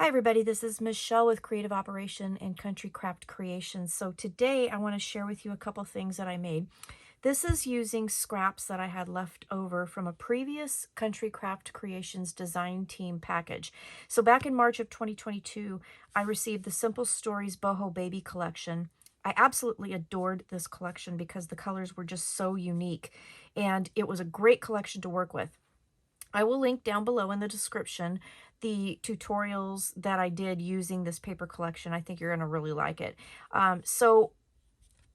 Hi everybody, this is Michelle with Creative Operation and Country Craft Creations. So today I want to share with you a couple things that I made. This is using scraps that I had left over from a previous Country Craft Creations design team package. So back in March of 2022, I received the Simple Stories Boho Baby collection. I absolutely adored this collection because the colors were just so unique and it was a great collection to work with. I will link down below in the description the tutorials that I did using this paper collection. I think you're going to really like it. So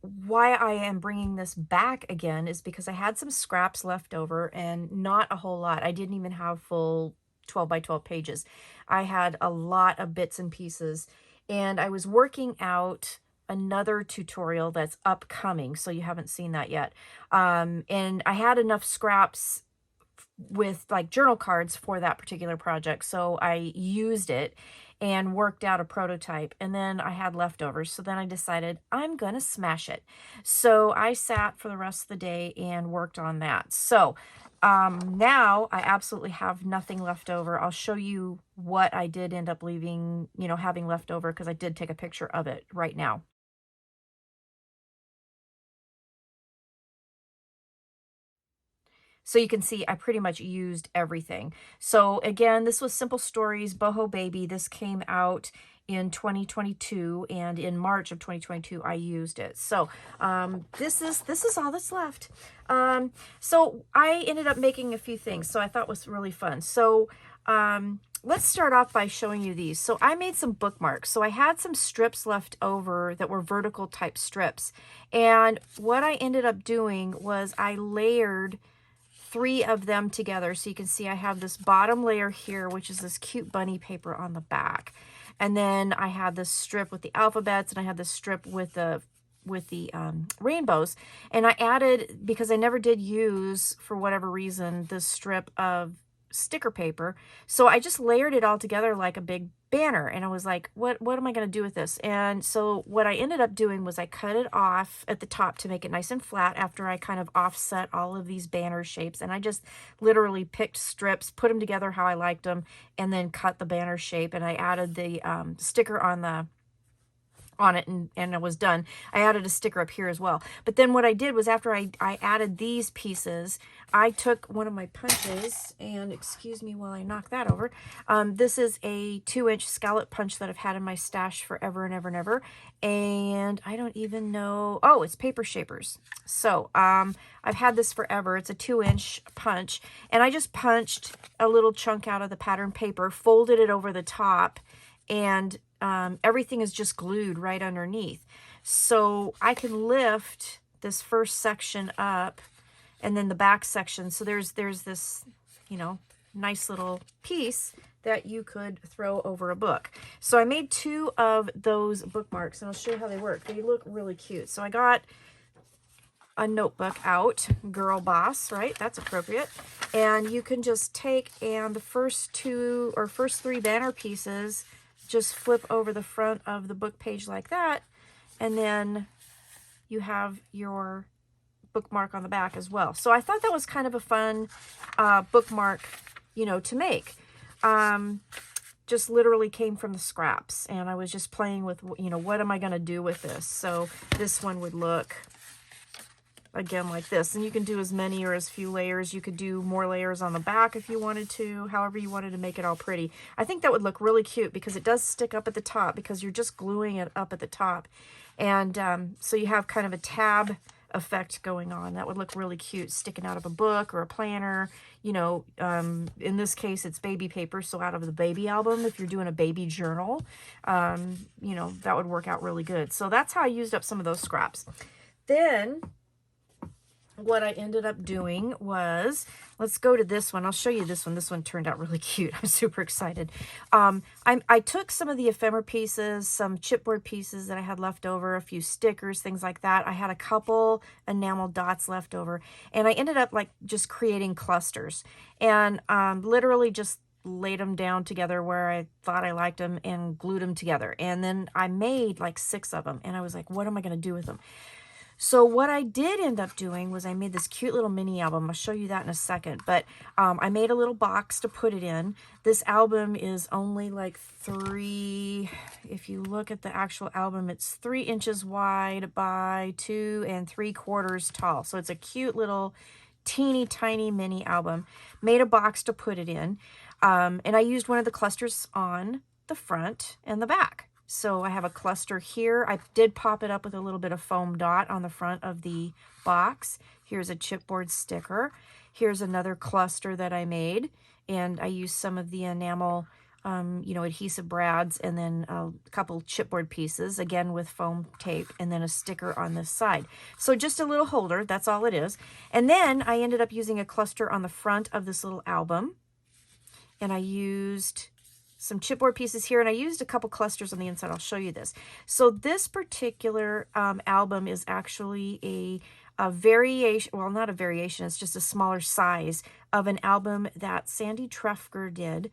why I am bringing this back again is because I had some scraps left over and not a whole lot. I didn't even have full 12 by 12 pages. I had a lot of bits and pieces, and I was working out another tutorial that's upcoming, so you haven't seen that yet. And I had enough scraps with like journal cards for that particular project. So I used it and worked out a prototype, and then I had leftovers. So then I decided I'm going to smash it. So I sat for the rest of the day and worked on that. So now I absolutely have nothing left over. I'll show you what I did end up leaving, having left over, because I did take a picture of it right now. So you can see I pretty much used everything. So again, this was Simple Stories Boho Baby. This came out in 2022, and in March of 2022 I used it. So this is all that's left. So I ended up making a few things, so I thought was really fun. So let's start off by showing you these. So I made some bookmarks. So I had some strips left over that were vertical type strips, and what I ended up doing was I layered 3 of them together. So you can see I have this bottom layer here, which is this cute bunny paper on the back. And then I had this strip with the alphabets, and I had this strip with the rainbows. And I added, because I never did use, for whatever reason, this strip of sticker paper, so I just layered it all together like a big banner, and I was like, what am I going to do with this? And so what I ended up doing was I cut it off at the top to make it nice and flat after I kind of offset all of these banner shapes, and I just literally picked strips, put them together how I liked them, and then cut the banner shape, and I added the sticker on it, and it was done. I added a sticker up here as well. But then what I did was, after I added these pieces, I took one of my punches, and excuse me while I knock that over. This is a 2-inch scallop punch that I've had in my stash forever and ever and ever. And I don't even know, oh, it's Paper Shapers. So I've had this forever. It's a 2-inch punch, and I just punched a little chunk out of the pattern paper, folded it over the top, and everything is just glued right underneath. So I can lift this first section up, and then the back section. So there's this, nice little piece that you could throw over a book. So I made 2 of those bookmarks, and I'll show you how they work. They look really cute. So I got a notebook out, girl boss, right? That's appropriate. And you can just take, and the first 3 banner pieces, just flip over the front of the book page like that, and then you have your bookmark on the back as well. So I thought that was kind of a fun bookmark, to make. Just literally came from the scraps, and I was just playing with, what am I going to do with this? So this one would look again like this, and you can do as many or as few layers. You could do more layers on the back if you wanted to, however you wanted to make it all pretty. I think that would look really cute because it does stick up at the top, because you're just gluing it up at the top, and so you have kind of a tab effect going on. That would look really cute sticking out of a book or a planner. In this case it's baby paper, so out of the baby album, if you're doing a baby journal, that would work out really good. So that's how I used up some of those scraps. Then what I ended up doing was, let's go to this one. I'll show you this one. This one turned out really cute. I'm super excited. I took some of the ephemera pieces, some chipboard pieces that I had left over, a few stickers, things like that. I had a couple enamel dots left over, and I ended up like just creating clusters, and literally just laid them down together where I thought I liked them and glued them together. And then I made like 6 of them, and I was like, what am I going to do with them? So what I did end up doing was I made this cute little mini album. I'll show you that in a second. But I made a little box to put it in. This album is only like if you look at the actual album, it's 3 inches wide by 2 3/4 tall. So it's a cute little teeny tiny mini album. Made a box to put it in. And I used one of the clusters on the front and the back. So I have a cluster here. I did pop it up with a little bit of foam dot on the front of the box. Here's a chipboard sticker. Here's another cluster that I made. And I used some of the enamel, adhesive brads, and then a couple chipboard pieces, again with foam tape, and then a sticker on this side. So just a little holder, that's all it is. And then I ended up using a cluster on the front of this little album. And I used some chipboard pieces here, and I used a couple clusters on the inside. I'll show you this. So this particular album is actually a variation, well, not a variation, it's just a smaller size of an album that Sandy Trefker did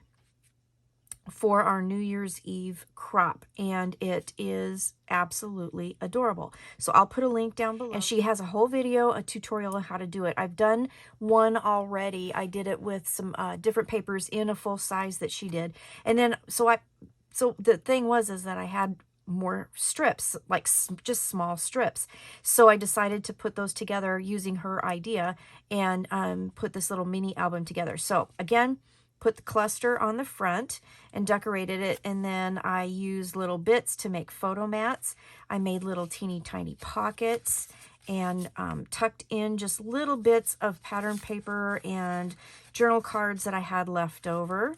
for our New Year's Eve crop, and it is absolutely adorable. So I'll put a link down below, and she has a whole video, a tutorial on how to do it. I've done one already. I did it with some different papers in a full size that she did, and then so the thing is that I had more strips, like just small strips. So I decided to put those together using her idea and put this little mini album together. So again, put the cluster on the front and decorated it, and then I used little bits to make photo mats. I made little teeny tiny pockets and tucked in just little bits of pattern paper and journal cards that I had left over.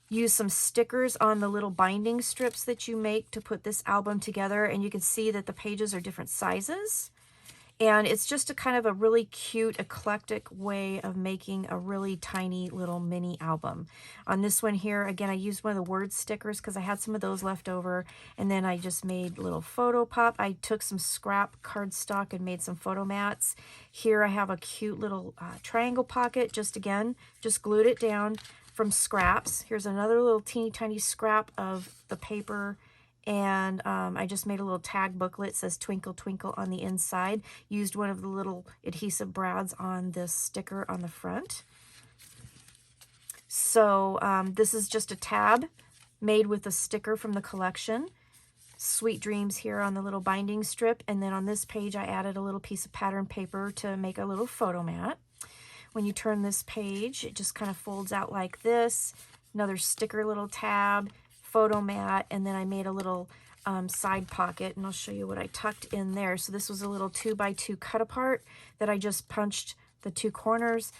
Use some stickers on the little binding strips that you make to put this album together, and you can see that the pages are different sizes. And it's just a kind of a really cute, eclectic way of making a really tiny little mini album. On this one here, again, I used one of the word stickers because I had some of those left over. And then I just made little photo pop. I took some scrap cardstock and made some photo mats. Here I have a cute little triangle pocket. Just glued it down from scraps. Here's another little teeny tiny scrap of the paper. And I just made a little tag booklet. It says Twinkle Twinkle on the inside. Used one of the little adhesive brads on this sticker on the front. So this is just a tab made with a sticker from the collection. Sweet Dreams here on the little binding strip. And then on this page, I added a little piece of pattern paper to make a little photo mat. When you turn this page, it just kind of folds out like this. Another sticker little tab, photo mat, and then I made a little side pocket, and I'll show you what I tucked in there. So this was a little 2x2 cut apart that I just punched the 2 corners.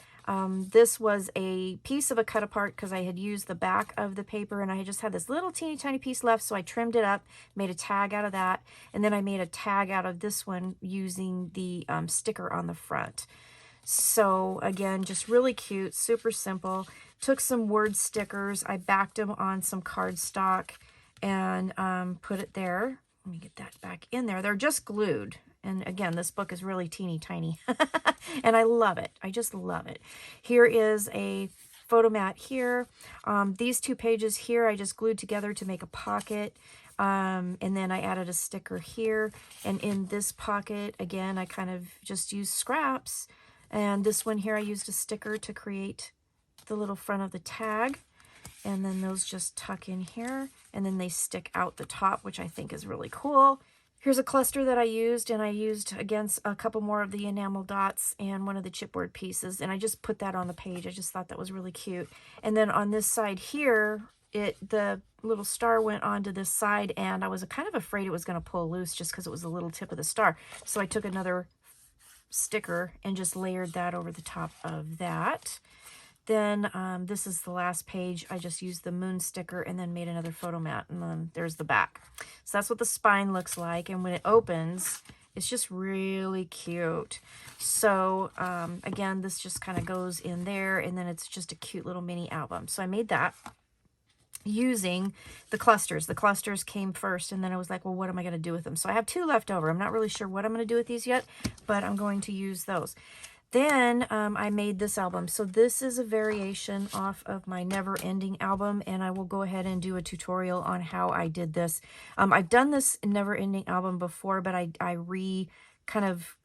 This was a piece of a cut apart because I had used the back of the paper, and I just had this little teeny tiny piece left, so I trimmed it up, made a tag out of that, and then I made a tag out of this one using the sticker on the front. So again, just really cute, super simple. Took some word stickers, I backed them on some cardstock and put it there. Let me get that back in there. They're just glued. And again, this book is really teeny tiny. And I love it. I just love it. Here is a photo mat here. These 2 pages here I just glued together to make a pocket. And then I added a sticker here. And in this pocket, again, I kind of just used scraps. And this one here, I used a sticker to create the little front of the tag. And then those just tuck in here. And then they stick out the top, which I think is really cool. Here's a cluster that I used, and I used, again, a couple more of the enamel dots and one of the chipboard pieces. And I just put that on the page. I just thought that was really cute. And then on this side here, the little star went onto this side, and I was kind of afraid it was going to pull loose just because it was the little tip of the star. So I took another sticker and just layered that over the top of that. Then this is the last page. I just used the moon sticker and then made another photo mat, and then there's the back. So that's what the spine looks like, and when it opens, it's just really cute. So again, this just kind of goes in there, and then it's just a cute little mini album. So I made that using the clusters. The clusters came first, and then I was like, well, what am I going to do with them? So I have 2 left over. I'm not really sure what I'm going to do with these yet, but I'm going to use those. Then I made this album. So this is a variation off of my Never Ending album, and I will go ahead and do a tutorial on how I did this. I've done this Never Ending album before, but I kind of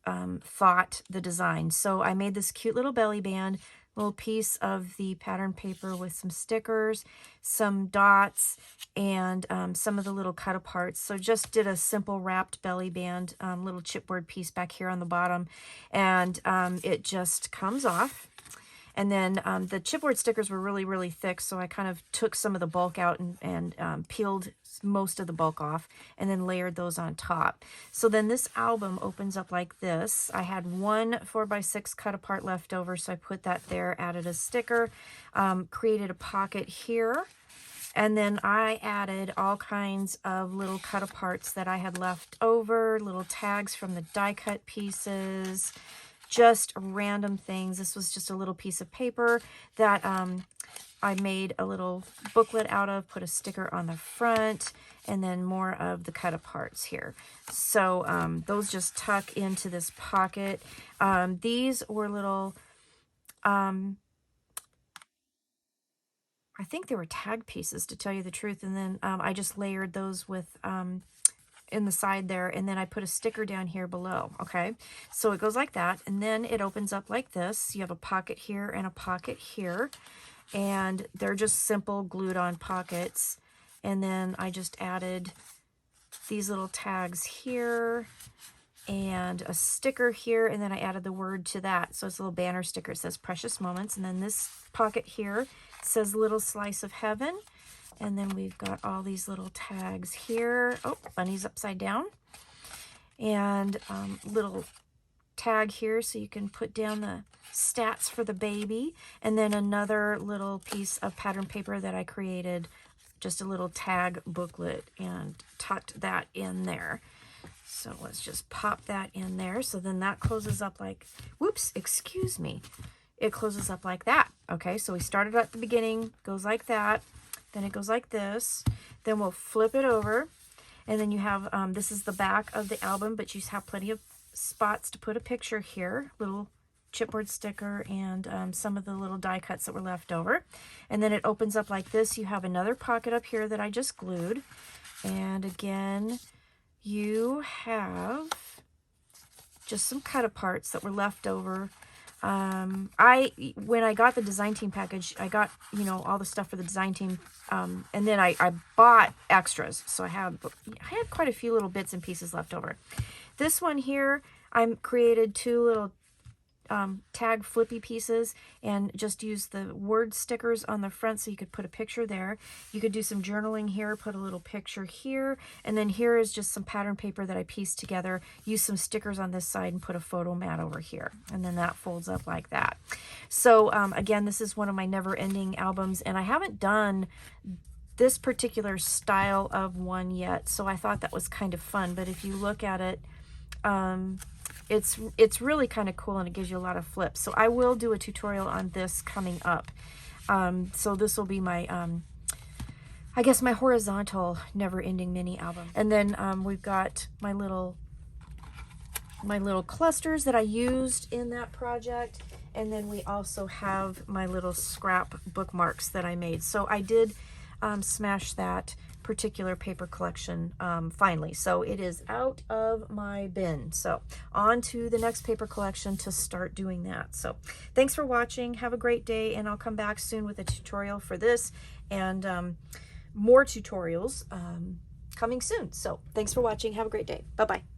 thought the design. So I made this cute little belly band, little piece of the pattern paper with some stickers, some dots, and some of the little cut aparts. So just did a simple wrapped belly band, little chipboard piece back here on the bottom, and it just comes off. And then the chipboard stickers were really, really thick, so I kind of took some of the bulk out and peeled most of the bulk off and then layered those on top. So then this album opens up like this. I had one 4x6 cut apart left over, so I put that there, added a sticker, created a pocket here, and then I added all kinds of little cut aparts that I had left over, little tags from the die cut pieces, just random things. This was just a little piece of paper that I made a little booklet out of, put a sticker on the front, and then more of the cut aparts here. So those just tuck into this pocket. These were little, I think they were tag pieces, to tell you the truth. And then I just layered those with in the side there, and then I put a sticker down here below. Okay, so it goes like that, and then it opens up like this. You have a pocket here and a pocket here, and they're just simple glued on pockets. And then I just added these little tags here and a sticker here, and then I added the word to that. So it's a little banner sticker. It says Precious Moments, and then this pocket here says Little Slice of Heaven. And then we've got all these little tags here. Oh, bunny's upside down. And little tag here so you can put down the stats for the baby. And then another little piece of pattern paper that I created, just a little tag booklet, and tucked that in there. So let's just pop that in there. So then that closes up like, whoops, excuse me. It closes up like that. Okay, so we started at the beginning, goes like that. Then it goes like this. Then we'll flip it over. And then you have, this is the back of the album, but you have plenty of spots to put a picture here. Little chipboard sticker and some of the little die cuts that were left over. And then it opens up like this. You have another pocket up here that I just glued. And again, you have just some cut aparts that were left over. When I got the design team package, I got, you know, all the stuff for the design team, and then I bought extras, so I had quite a few little bits and pieces left over. This one here, I created two little tag flippy pieces and just use the word stickers on the front so you could put a picture there. You could do some journaling here, put a little picture here, and then here is just some pattern paper that I pieced together, use some stickers on this side, and put a photo mat over here, and then that folds up like that. So again, this is one of my Never Ending albums, and I haven't done this particular style of one yet, so I thought that was kind of fun. But if you look at it, it's really kind of cool, and it gives you a lot of flips. So I will do a tutorial on this coming up. So this will be my, I guess, my horizontal Never Ending mini album. And then we've got my little clusters that I used in that project. And then we also have my little scrap bookmarks that I made. So I did smash that particular paper collection finally. So it is out of my bin. So on to the next paper collection to start doing that. So thanks for watching. Have a great day, and I'll come back soon with a tutorial for this and more tutorials coming soon. So thanks for watching. Have a great day. Bye-bye.